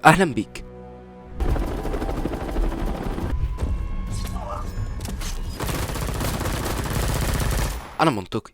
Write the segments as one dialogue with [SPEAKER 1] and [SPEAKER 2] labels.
[SPEAKER 1] اهلا بيك. انا منطقي.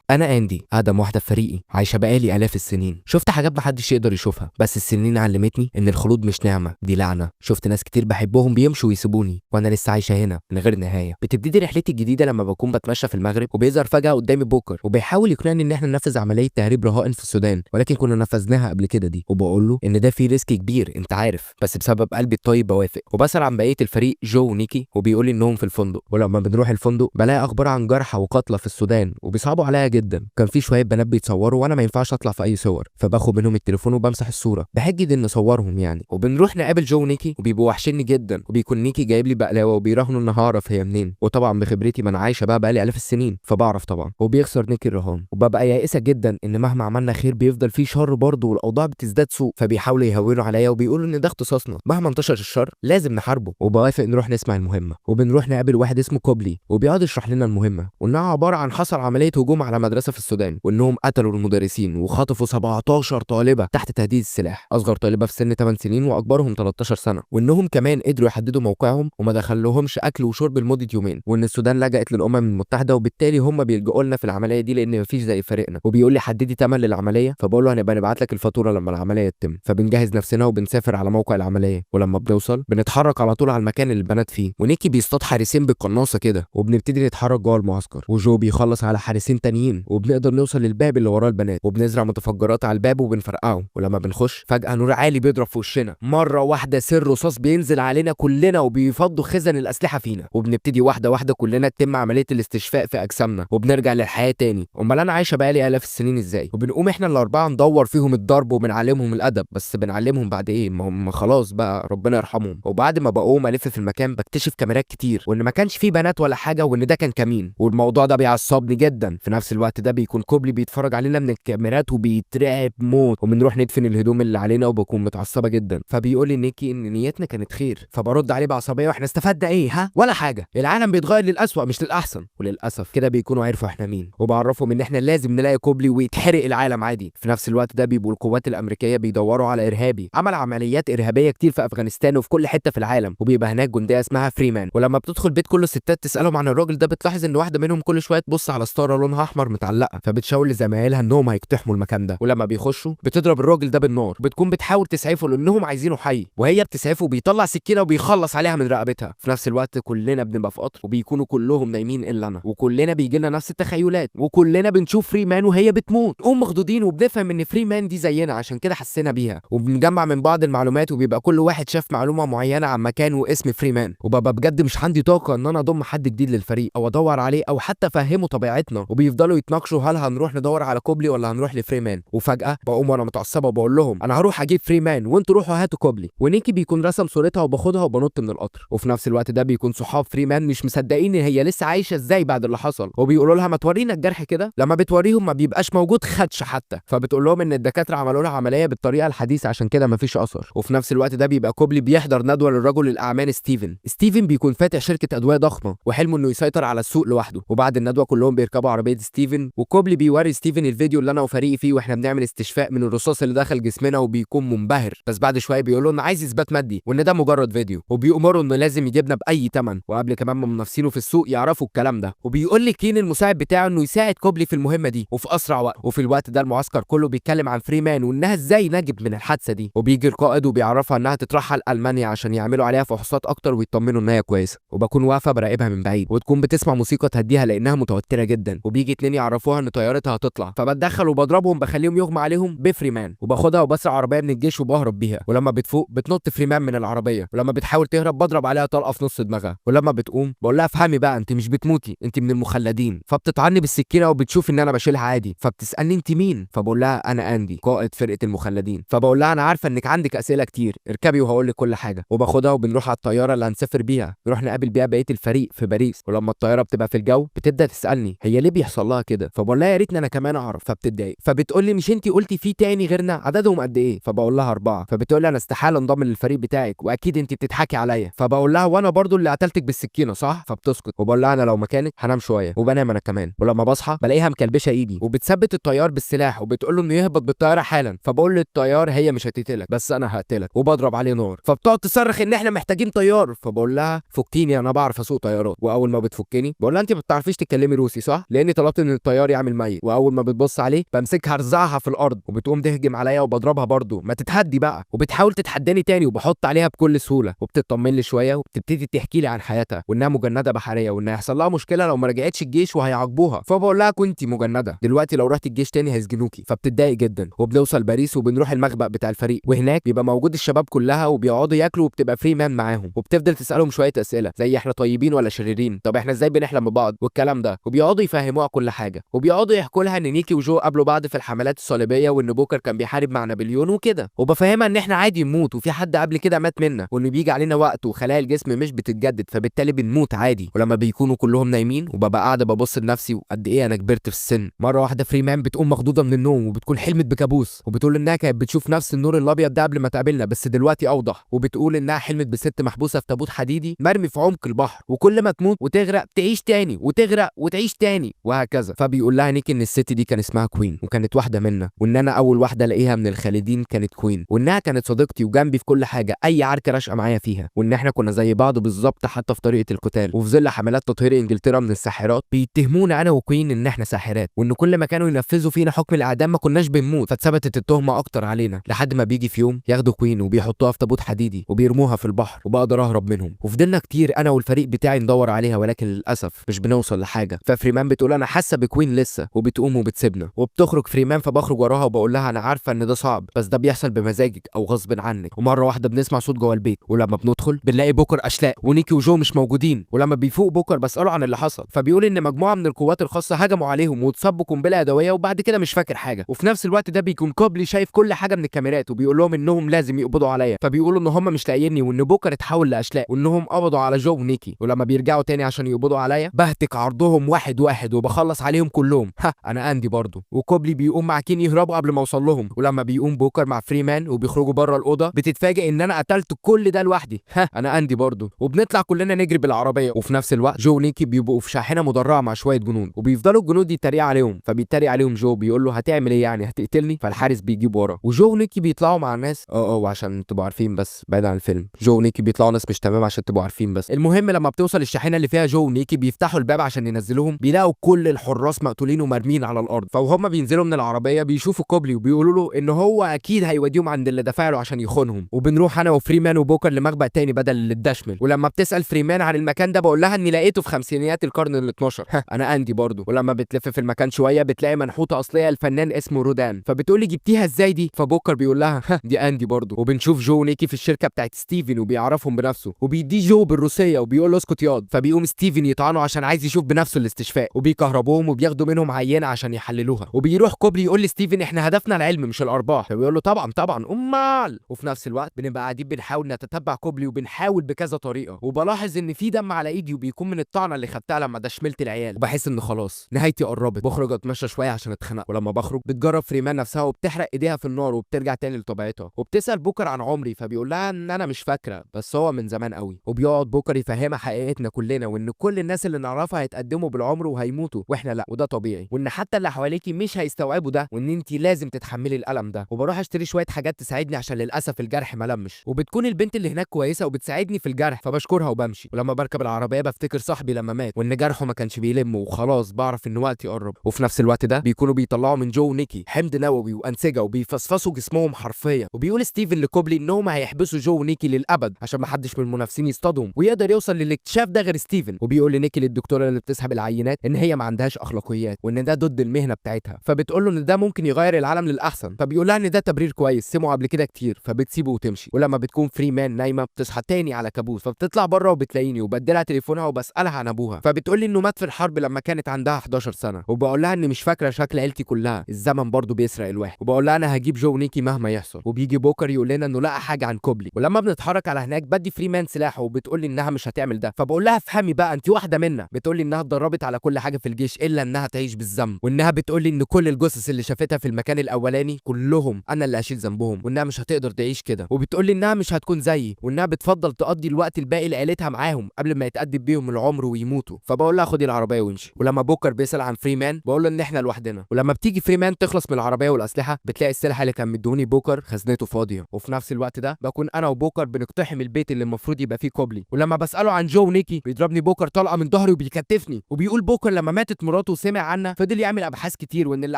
[SPEAKER 2] انا اندي، اقدم واحده في فريقي، عايشه بقالي الاف السنين. شفت حاجات محدش يقدر يشوفها، بس السنين علمتني ان الخلود مش نعمه، دي لعنه. شفت ناس كتير بحبهم بيمشوا ويسيبوني، وانا لسه عايشه هنا من غير نهايه. بتبتدي رحلتي الجديده لما بكون بتمشى في المغرب وبيظهر فجاه قدامي بوكر وبيحاول يقنعني ان احنا ننفذ عمليه تهريب رهائن في السودان، ولكن كنا نفذناها قبل كده دي. وبقول له ان ده فيه ريسك كبير انت عارف، بس بسبب قلبي الطيب بوافق. وبسال عن بقيه الفريق جو ونيكي وبيقول لي انهم في الفندق. ولما بنروح الفندق بلاقي اخبار عن جرحى وقتلى في السودان وبيصعبوا عليا جدا. كان في شويه بنات بيتصوروا وانا ما ينفعش اطلع في اي صور، فباخد منهم التليفون وبمسح الصوره بحجه ان نصورهم يعني. وبنروح نقابل جو ونيكي وبيبقوا وحشني جدا، وبيكون نيكي جايب لي بقلاوه وبيراهنوا ان هعرف هي منين. وطبعا بخبرتي ما انا عايشه بقالي الاف السنين فبعرف طبعا. وبيخسر نيكي الرهان وببقى يائسه جدا ان مهما عملنا خير بيفضل فيه شر برضه والاوضاع بتزداد سوء، فبيحاولوا يهونوا عليا وبيقولوا ان ده اختصاصنا، مهما انتشر الشر لازم نحاربه. وبوافق نروح نسمع المهمه. وبنروح نقابل واحد اسمه كوبلي وبيقعد يشرح لنا المهمه، وانها عباره عن حصل عمليه هجوم على مدرسه في السودان، وانهم قتلوا المدرسين وخطفوا 17 طالبه تحت تهديد السلاح، اصغر طالبه في سن 8 سنين واكبرهم 13 سنه. وانهم كمان قدروا يحددوا موقعهم وما دخلوهمش اكل وشرب لمده يومين، وان السودان لجأت للامم المتحده وبالتالي هم بيلجؤوا لنا في العمليه دي لان مفيش زي فريقنا. وبيقول لي حددي ثمن للعمليه، فبقول له هنبقى نبعت لك الفاتوره لما العمليه تتم. فبنجهز نفسنا وبنسافر على موقع العمليه، ولما بنوصل بنتحرك على طول على المكان اللي البنات فيه، ونيكي بيصطاد حارسين بالقناصه كده وبنبتدي نتحرك جوه المعسكر، وجو بيخلص على حارسين تانيين وبنقدر نوصل للباب اللي وراه البنات، وبنزرع متفجرات على الباب وبنفرقعهم. ولما بنخش فجأة نور عالي بيضرب في وشنا مرة واحدة، سر رصاص بينزل علينا كلنا وبيفضوا خزن الأسلحة فينا، وبنبتدي واحدة واحدة كلنا تتم عملية الاستشفاء في أجسامنا وبنرجع للحياة تاني. أمال أنا عايشة بقالي آلاف السنين إزاي؟ وبنقوم إحنا الأربعة ندور فيهم الضرب وبنعلمهم الأدب، بس بنعلمهم بعد إيه؟ ما هم خلاص بقى ربنا يرحمهم. وبعد ما بقوم ألف في المكان بكتشف كاميرات كتير وإن ما كانش فيه بنات ولا حاجة، وإن ده كان كمين، والموضوع ده بيعصبني جدا. في نفس الوقت ده بيكون كوبلي بيتفرج علينا من الكاميرات وبيترعب موت، وبنروح ندفن الهدوم اللي علينا وبكون متعصبه جدا. فبيقول لي نيكي ان نيتنا كانت خير، فبرد عليه بعصبيه واحنا استفدنا ايه؟ ها ولا حاجه، العالم بيتغير للاسوأ مش للاحسن. وللاسف كده بيكونوا عرفوا احنا مين، وبعرفهم ان احنا لازم نلاقي كوبلي ويتحرق العالم عادي. في نفس الوقت ده بيبقوا القوات الامريكيه بيدوروا على ارهابي عمل عمليات ارهابيه كتير في افغانستان وفي كل حته في العالم، وبيبقى هناك جنديه اسمها فريمان. ولما بتدخل بيت كل الستات تسالهم عن الراجل ده بتلاحظ ان واحده منهم كل شويه تبص على ستاره لونها احمر متعلقه، فبتشاور لزمايلها انهم هيقتحموا المكان ده. ولما بيخشوا بتضرب الراجل ده بالنار، بتكون بتحاول تسعفه لانهم عايزينه حي، وهي بتسعفه وبيطلع سكينه وبيخلص عليها من رقبتها. في نفس الوقت كلنا بنبقى في قطر وبيكونوا كلهم نايمين الا انا، وكلنا بيجي لنا نفس التخيلات، وكلنا بنشوف فريمان وهي بتموت، نقوم مخضوضين وبنفهم ان فريمان دي زينا عشان كده حسينا بيها، وبنجمع من بعض المعلومات وبيبقى كل واحد شاف معلومه معينه عن مكان واسم فريمان. وببقى بجد مش عندي طاقه ان انا اضم حد جديد للفريق او ادور عليه او حتى افهمه طبيعتنا، وبيفضلوا يتناقشوا هل هنروح ندور على كوبلي ولا هنروح لفريمان. وفجاه بقوم وانا متعصبه وبقول لهم انا هروح اجيب فريمان وانتوا روحوا هاتوا كوبلي. ونيكي بيكون رسم صورتها وباخدها وبنط من القطر. وفي نفس الوقت ده بيكون صحاب فريمان مش مصدقين ان هي لسه عايشه ازاي بعد اللي حصل، وبيقولوا لها ما تورينا الجرح كده. لما بتوريهم ما بيبقاش موجود خدش حتى، فبتقول لهم ان الدكاتره عملوا لها عمليه بالطريقه الحديثه عشان كده ما فيش اثر. وفي نفس الوقت ده بيبقى كوبلي بيحضر ندوه للرجل الاعمال ستيفن بيكون فاتح شركه ادويه ضخمه وحلمه انه يسيطر على السوق لوحده. وبعد الندوه كلهم بيركبوا عربيه ستيفن، وكوبلي بيوري ستيفن الفيديو اللي انا وفريقي فيه واحنا بنعمل استشفاء من الرصاص اللي دخل جسمنا، وبيكون منبهر. بس بعد شويه بيقول له انه عايز اثبات مادي وان ده مجرد فيديو، وبيأمره انه لازم يجيبنا باي ثمن، وقبل كمان ما منافسينه في السوق يعرفوا الكلام ده. وبيقول لي كين المساعد بتاعه انه يساعد كوبلي في المهمه دي وفي اسرع وقت. وفي الوقت ده المعسكر كله بيتكلم عن فريمان وانها ازاي نجت من الحادثه دي، وبيجي القائد وبيعرفها انها تترحل المانيا عشان يعملوا عليها فحوصات اكتر ويطمنوا ان هي كويسه. وبكون واقفه براقبها من بعيد وتكون بتسمع موسيقى تهديها لانها متوتره جدا، وبيجي اتنين يعرفوها ان طيارتها هتطلع، فبتدخل وبضربهم بخليهم يغمى عليهم بفريمان، وباخدها وبسرع عربيه من الجيش وبهرب بيها. ولما بتفوق بتنط فريمان من العربيه، ولما بتحاول تهرب بضرب عليها طلقه في نص دماغها. ولما بتقوم بقول لها افهمي بقى انت مش بتموتي، انت من المخلدين. فبتطعني بالسكينه وبتشوف ان انا بشيلها عادي، فبتسالني انت مين، فبقول لها انا اندي قائد فرقه المخلدين. فبقول لها انا عارفه انك عندك اسئله كتير، اركبي وهقول لك كل حاجه. وباخدها وبنروح على الطياره اللي هنسافر بيها نروح نقابل بيها بقيه الفريق في باريس. ولما الطياره بتبقى في الجو بتبدا تسالني هي ليه بيحصل لها كده. فبقول لها يا ريتني انا كمان اعرف. فبتتضايق، فبتقول لي مش انت قلتي في تاني غيرنا؟ عددهم قد ايه؟ فبقول لها 4. فبتقول لي انا استحاله انضم للفريق بتاعك، واكيد انت بتضحكي عليا. فبقول لها وانا برضو اللي قتلتك بالسكينه صح؟ فبتسكت. وبقول لها انا لو مكانك هنام شويه، وبنام انا كمان. ولما بصحى بلاقيها مكلبشه ايدي وبتثبت الطيار بالسلاح وبتقول له انه يهبط بالطياره حالا. فبقول للطيار هي مش هتقتلك بس انا هقتلك، وبضرب عليه نار. فبتقعد تصرخ ان احنا محتاجين طيار. فبقول لها فكيني انا بعرف اسوق طيارات. واول ما بتفكني بقول لها انت ما بتعرفيش تتكلمي روسي صح؟ لاني طلبت ان الطيار يعمل ميت. واول ما بتبص عليه بمسكها ارزعها في الارض، وبتقوم تهجم عليا وبضربها برضو. ما تتهدي بقى. وبتحاول تتحداني تاني وبحط عليها بكل سهوله، وبتطمن لي شويه وبتبتدي تحكي لي عن حياتها وانها مجنده بحريه وان هيحصل لها مشكله لو ما رجعتش الجيش وهيعاقبوها. فبقول لها كنتي مجنده، دلوقتي لو رحت الجيش تاني هيسجنوكي. فبتتضايق جدا. وبنوصل باريس وبنروح المخبأ بتاع الفريق، وهناك بيبقى موجود الشباب كلها وبيقعدوا ياكلوا وبتبقى فري مان معاهم، وبتفضل تسالهم شويه اسئله زي احنا طيبين ولا شريرين، طب احنا ازاي بنحلم ببعض والكلام ده. وبيقعدوا يفهموها كل حاجه، وبيقعدوا يحكوا لها ان نيكي وجو قابلوا بعض في الحملات الصليبيه وان بوكر كان بيحارب مع نابليون وكده. وبفهمها ان احنا عادي نموت وفي حد قبل كده مات منا، وان بيجي علينا وقت وخلايا الجسم مش بتتجدد فبالتالي بنموت عادي. ولما بيكونوا كلهم نايمين وببقى قاعده ببص لنفسي وقد ايه انا كبرت في السن. مره واحده فريمان بتقوم مخضوضه من النوم وبتكون حلمت بكابوس، وبتقول انها كانت بتشوف نفس النور الابيض ده قبل ما تقابلنا بس دلوقتي اوضح. وبتقول انها حلمت بست محبوسه في تابوت حديدي مرمي في عمق البحر، وكل ما تموت وتغرق تعيش تاني وتغرق وتعيش تاني وهكذا. فبيقول لها نيكي ان الست دي كان اسمها كوين وكانت واحده منا، وان انا اول واحده الاقيها من الخالدين كانت كوين، وانها كانت صديقتي وجنبي في كل حاجه اي عركه راشقه معايا فيها، وان احنا كنا زي بعض بالظبط حتى في طريقه القتال. وفي ظل حملات تطهير انجلترا من الساحرات بيتهمونا انا وكوين ان احنا ساحرات، وان كل ما كانوا ينفذوا فينا حكم الاعدام ما كناش بنموت. فاتثبتت التهمه اكتر علينا لحد ما بيجي في يوم ياخدوا كوين وبيحطوها في تابوت حديدي وبيرموها في البحر، وبقدر اهرب منهم. وفضلنا كتير انا والفريق بتاعي ندور عليها ولكن للاسف مش بنوصل لحاجه. ففريمان بتقول انا حاسه بكوين لسه، وبتقوم وبتسيبنا وبتخرج فريمان. فبخرج وراها وبقول لها انا عارفه ان ده صعب بس ده بيحصل بمزاجك او غصب عنك. ومره واحده بنسمع صوت جوه البيت، ولما بندخل بنلاقي بوكر اشلاء ونيكي وجو مش موجودين. ولما بيفوق بوكر بساله عن اللي حصل، فبيقول ان مجموعه من القوات الخاصه هجموا عليهم واتصابوا قنبله يدويه وبعد كده مش فاكر حاجه. وفي نفس الوقت ده بيكون كوبلي شايف كل حاجه من الكاميرات وبيقول لهم انهم لازم يقبضوا عليا. فبيقولوا ان هم مش لاقيني وان بوكر اتحول لاشلاء وانهم قبضوا على جو ونيكي. ولما بيرجعوا تاني عشان يقبضوا عليا بهتك عرضهم واحد واحد وبخلص عليهم كلهم. انا اندي برضو. وكوبلي بيقوم مع كين يهربوا قبل ما اوصل لهم. ولما بيقوم بوكر مع فريمان وبيخرجوا بره الاوضه بتتفاجئ ان انا قتلت كل ده لوحدي. انا اندي برضو. وبنطلع كلنا نجري بالعربيه، وفي نفس الوقت جو ونيكي بيبقوا في شاحنه مدرعه مع شويه جنود، وبيفضلوا الجنود يتريقوا عليهم. فبيتريق عليهم جو بيقول له هتعمل ايه يعني هتقتلني؟ فالحارس بيجيب ورا، وجو ونيكي بيطلعوا مع الناس وعشان تبقوا عارفين بس بعيد عن الفيلم جو ونيكي بيطلعوا ناس مش تمام عشان تبقوا عارفين بس. المهم لما بتوصل الشاحنه اللي فيها جو ونيكي بيفتحوا الباب عشان ينزلوهم، بيلاقوا كل الحراس مقتولين ومرمين على الارض. فوهم بينزلوا من العربيه بيشوفوا كوبلي وبيقولوا له ان هو اكيد هيوديهم عند اللي دفع له عشان يخونهم. وبنروح انا وفريمان وبوكر لمخبأ تاني بدل الدشمل. ولما بتسال فريمان عن المكان ده بقول لها اني لقيته في خمسينيات القرن ال12. انا اندي برضو. ولما بتلف في المكان شويه بتلاقي منحوته اصليه الفنان اسمه رودان. فبتقول لي جبتيها ازاي دي؟ فبوكر بيقول لها دي اندي برضو. وبنشوف جو ونيكي في الشركه بتاعت ستيفن وبيعرفهم بنفسه، وبيديه جو بالروسيه وبيقول له اسكت ياض. فبيقوم ستيفن يطعنه عشان عايز يشوف بنفسه الاستشفاء، وبيكهربوهم وبياخدوا منهم عينه عشان يحللوها. وبيروح كوبلي يقول لستيفن احنا هدفنا العلم مش الارباح. فبيقول له طبعا طبعا امال. وفي نفس الوقت بنبقى قاعدين بنحاول نتتبع كوبلي وبنحاول بكذا طريقه، وبلاحظ ان في دم على ايدي وبيكون من الطعنه اللي خدتها لما دشملت العيال، وبحس ان خلاص نهايتي قربت. بخرج اتمشى شويه عشان اتخنق. ولما بخرج بتجرب فريمان نفسها وبتحرق ايديها في النار وبترجع تاني لطبيعتها. وبتسال بوكر عن عمري فبيقول لها ان انا مش فاكره بس هو من زمان قوي. وبيقعد بوكر يفهمها حقيقتنا كلنا، وان كل الناس اللي نعرفها هيتقدموا بالعمر وهيموتوا واحنا لا، وده طبيعي، وان حتى اللي حواليكي مش هيستوعبوا ده، وان انت لازم تتحملي الالم ده. وبروح اشتري شويه حاجات تساعدني عشان للاسف الجرح ملمش، وبتكون البنت اللي هناك كويسه وبتساعدني في الجرح فبشكرها وبمشي. ولما بركب العربيه بفتكر صاحبي لما مات وان جرحه ما كانش بيلم، وخلاص بعرف ان وقتي قرب. وفي نفس الوقت ده بيكونوا بيطلعوا من جو ونيكي حمض نووي وانسجه وبيفصفصوا جسمهم حرفيا. وبيقول ستيفن لكوبلي انهم هيحبسوا جو ونيكي للابد عشان ما حدش من المنافسين يصطادهم ويقدر يوصل للاكتشاف ده غير ستيفن. وبيقول لنيكي للدكتوره اللي بتسحب العينات ان هي ما عندهاش اخلاقيات وان ده ضد المهنه بتاعتها. فبتقول له ان ده ممكن يغير العالم للاحسن. فبيقول لها ان ده تبرير كويس سمعه قبل كده كتير، فبتسيبه وتمشي. ولما بتكون فريمان نايمه بتصحى تاني على كابوس، فبتطلع بره وبتلاقيني وبدلها تليفونها وبسالها عن ابوها. فبتقول لي انه مات في الحرب لما كانت عندها 11 سنه. وبقول لها اني مش فاكره شكل عيلتي كلها، الزمن برضه بيسرق الواحد. وبقول لها انا هجيب جو ونيكي مهما يحصل. وبيجي بوكر يقول لنا انه لقى حاجه عن كوبلي. ولما بنتحرك على هناك بدي فريمان سلاحه وبتقول لي انها مش هتعمل ده. فبقول لها افهمي بقى انت واحده منا. بتقول لي انها اتدربت على كل حاجه في الجيش الا الا انها تعيش بالذنب، وانها بتقولي ان كل الجثث اللي شافتها في المكان الاولاني كلهم انا اللي هشيل ذنبهم، وانها مش هتقدر تعيش كده، وبتقولي انها مش هتكون زيي، وانها بتفضل تقضي الوقت الباقي لعيلتها معاهم قبل ما يتقدم بيهم العمر ويموتوا. فبقول لها خدي العربيه وامشي. ولما بوكر بيسال عن فريمان بقول له ان احنا لوحدنا. ولما بتيجي فريمان تخلص من العربيه والاسلحه بتلاقي السلاح اللي كان مدوني بوكر خزنته فاضيه، وفي نفس الوقت ده بكون انا وبوكر بنقتحم البيت اللي المفروض يبقى فيه كوبلي. ولما بساله عن جو ونيكي بيضربني بوكر طلقه من ظهري وبيكتفني، وبيقول بوكر لما ماتت مراته وسمع عنها فضل يعمل ابحاث كتير وان اللي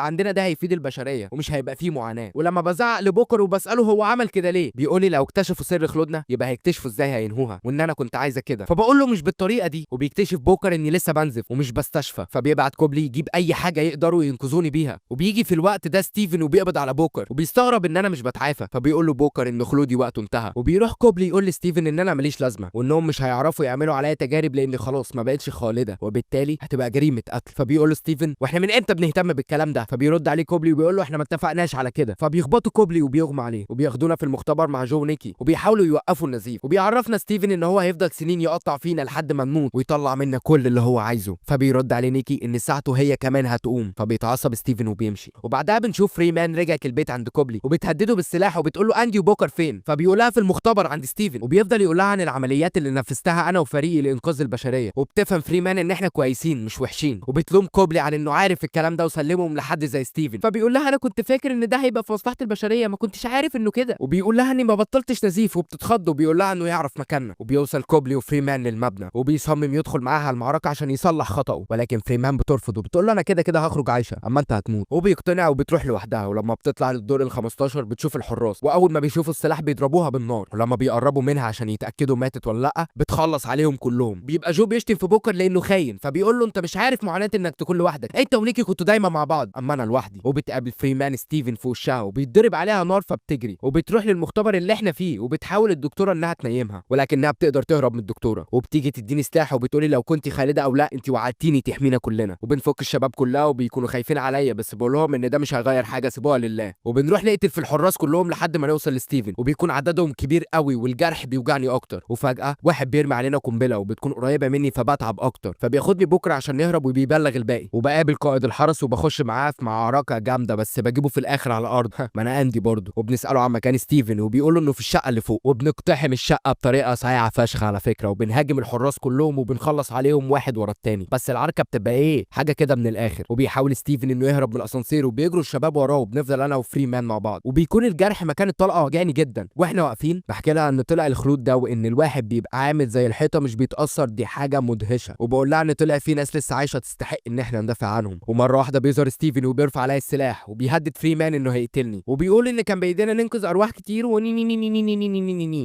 [SPEAKER 2] عندنا ده هيفيد البشريه ومش هيبقى فيه معاناه. ولما بزعق لبوكر وبساله هو عمل كده ليه بيقول لي لو اكتشفوا سر خلودنا يبقى هيكتشفوا ازاي هينهوها، وان انا كنت عايزه كده. فبقول له مش بالطريقه دي، وبيكتشف بوكر اني لسه بنزف ومش بستشفى، فبيبعت كوبلي يجيب اي حاجه يقدروا ينقذوني بيها. وبيجي في الوقت ده ستيفن وبيقبض على بوكر وبيستغرب ان انا مش بتعافى، فبيقول له بوكر ان خلودي وقته انتهى. وبيروح كوبلي يقول لستيفن ان انا ماليش لازمه وانهم مش هيعرفوا يعملوا عليا تجارب لان خلاص ما بقتش خالده وبالتالي هتبقى جريمه قتل. فبيقول له ستيفن واحنا من امتى بنهتم بالكلام ده؟ فبيرد عليه كوبلي وبيقول له احنا ما اتفقناش على كده. فبيخبطوا كوبلي وبيغمى عليه وبياخدونا في المختبر مع جو ونيكي وبيحاولوا يوقفوا النزيف، وبيعرفنا ستيفن ان هو هيفضل سنين يقطع فينا لحد ما نموت ويطلع منا كل اللي هو عايزه. فبيرد عليه نيكي ان ساعته هي كمان هتقوم، فبيتعصب ستيفن وبيمشي. وبعدها بنشوف فريمان رجعت البيت عند كوبلي وبتهدده بالسلاح وبتقول له اندي وبوكر فين؟ فبيقولها في المختبر عند ستيفن، وبيفضل يقولها عن العمليات اللي نفذتها انا وفريقي لانقاذ البشريه. وبتفهم فريمان ان احنا كويسين مش وحشين، وبتلوم كوبلي على انه عارف الكلام ده وسلمهم لحد زي ستيفن. فبيقول لها انا كنت فاكر ان ده هيبقى في مصلحه البشريه، ما كنتش عارف انه كده. وبيقول لها اني ما بطلتش نزيف، وبتتخض وبيقول لها انه يعرف مكاننا. وبيوصل كوبلي وفريمان للمبنى وبيصمم يدخل معاها المعركه عشان يصلح خطأه، ولكن فريمان بترفض وبتقول له انا كده كده هخرج عايشه اما انت هتموت. وبيقتنع وبتروح لوحدها. ولما بتطلع للدور ال15 بتشوف الحراس، واول ما بيشوفوا السلاح بيضربوها بالنار. ولما بيقربوا منها عشان يتاكدوا ماتت ولا لا بتخلص عليهم كلهم. بيبقى جو بيشتم في بوكر لانه خاين، فبيقول له انت مش عارف معاناه انك تكون لوحدك، انت ونيكي كنتوا دايما مع بعض اما انا لوحدي. وبتقابل فريمان ستيفن في وشها وبيتضرب عليها نار فبتجري، وبتروح للمختبر اللي احنا فيه وبتحاول الدكتوره انها تنيمها ولكنها بتقدر تهرب من الدكتوره. وبتيجي تديني سلاح وبتقولي لو كنت خالده او لا انت وعدتيني تحمينا كلنا. وبنفك الشباب كلها وبيكونوا خايفين عليا بس بقول لهم ان ده مش هيغير حاجه سيبوها لله. وبنروح نقتل في الحراس كلهم لحد ما نوصل لستيفن وبيكون عددهم كبير قوي والجرح بيوجعني اكتر. وفجاه واحد بيرمي علينا قنبله وبتكون قريبه مني فبتعب اكتر، فبياخدني بكره عشان نهرب وبيبلغ الباقي. وبقابل قائد الحرس وبخش معاه في معركه جامده بس بجيبه في الاخر على الارض ما انا اندي برضه. وبنساله عن مكان ستيفن وبيقول له انه في الشقه اللي فوق. وبنقتحم الشقه بطريقه صايعه فشخ على فكره، وبنهاجم الحراس كلهم وبنخلص عليهم واحد ورا التاني. بس العركه بتبقى ايه حاجه كده من الاخر. وبيحاول ستيفن انه يهرب من الاسانسير وبيجروا الشباب وراه وبنفضل انا وفريمان مع بعض. وبيكون الجرح مكان الطلقه وجعني جدا. واحنا واقفين بحكي لها ان طلع الخلود ده وان الواحد بيبقى عامل زي الحيطه مش بيتاثر، دي حاجه مدهشه. وبقول لها ان طلع في ناس لسه عايشه تستحق ان احنا ندافع عنهم. ومره واحده بيظهر ستيفن وبيرفع عليا السلاح وبيهدد فريمان انه هيقتلني، وبيقول ان كان بايدينا ننقذ ارواح كتير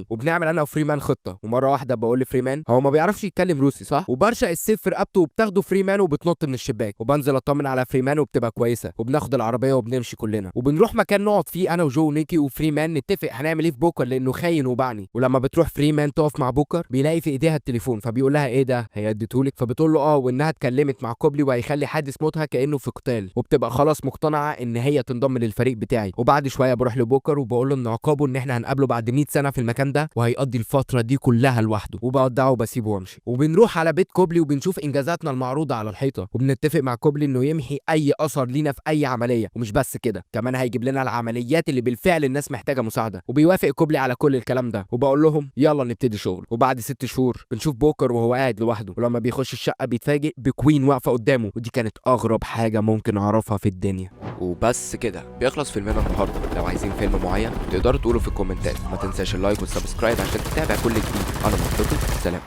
[SPEAKER 2] وبنعمل انا وفريمان خطه. ومره واحده بقول لفريمان هو ما بيعرفش يتكلم روسي صح؟ وبرشق السيف في رقبته وبتاخده فريمان وبتنط من الشباك. وبنزل اطمن على فريمان وبتبقى كويسه. وبناخد العربيه وبنمشي كلنا وبنروح مكان نقعد فيه انا وجو ونيكي وفريمان نتفق هنعمل ايه في بوكر لانه خاين وبعني. ولما بتروح فريمان تقف مع بوكر بيلاقي في ايديها التليفون، فبيقول لها ايه ده هي اديتهولك؟ فبتقول له اه، وانها اتكلمت مع كوبلي وهيخلي حادث موتها كانه في قتال. وبتبقى خلاص مقتنعه ان هي تنضم للفريق بتاعي. وبعد شويه بروح لبوكر وبقول له ان عقابه ان احنا هنقابله بعد 100 سنه في المكان ده وهيقضي الفتره دي كلها لوحده. وبودعه وبسيبه وامشي. وبنروح على بيت كوبلي وبنشوف انجازاتنا المعروضه على الحيطه، وبنتفق مع كوبلي انه يمحي اي اثر لينا في اي عمليه. ومش بس كده كمان هيجيب لنا العمليات اللي بالفعل الناس محتاجه مساعده. وبيوافق كوبلي على كل الكلام ده. وبقول لهم يلا نبتدي شغل. وبعد 6 شهور بنشوف بوكر وهو قاعد لوحده، ولما بيخش الشقه بيتفاجئ بكوين واقفه قدامه، ودي كانت اغرب حاجه ممكن اعرفها في الدنيا.
[SPEAKER 1] وبس كده بيخلص فيلمنا النهارده. لو عايزين فيلم معين تقدروا تقولوا في الكومنتات. ما تنساش اللايك والسبسكرايب عشان تتابع كل جديد. انا منطقي، سلام.